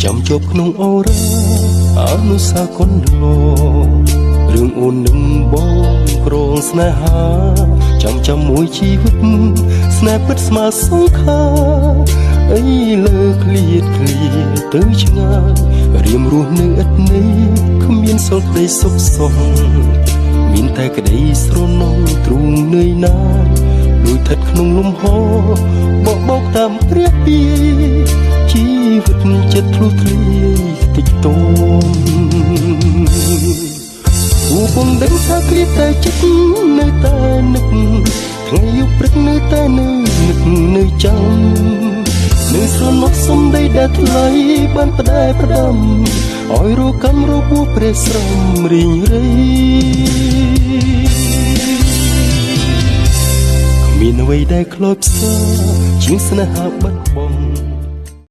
ចាំជាប់ក្នុងអូរ៉ាអនុស្សាវរីយ៍ឡរឿងអូននឹងបងក្រងស្នេហាចាំមួយជីវិតស្នេហ៍ពិតស្មើសងខាអីលើឃ្លាតទៅឆ្ងាយរៀមរស់នៅឥតនេះគ្មានសល់ក្តីសុខសោះមានតែក្តីស្រណងទ្រូងនឿយណាយដូចស្ថិតក្នុងលំហបោកតាមព្រះពីជីវិតចិត្តធ្លុះធ្លាយតិចតួងពងដឹងថាគ្រាតែចិត្តនៅតែនឹកថ្ងៃយប់ព្រឹកនៅតែនឹកនៅចាំនៅស្រណោះសំដីដែលថ្លៃបានផ្ដែផ្ដាំឲ្យរកម្មរបួសព្រះស្រំរីងរៃគ្មានអ្វីដែលខ្លោចផ្សាជាងស្នេហាបាត់បង់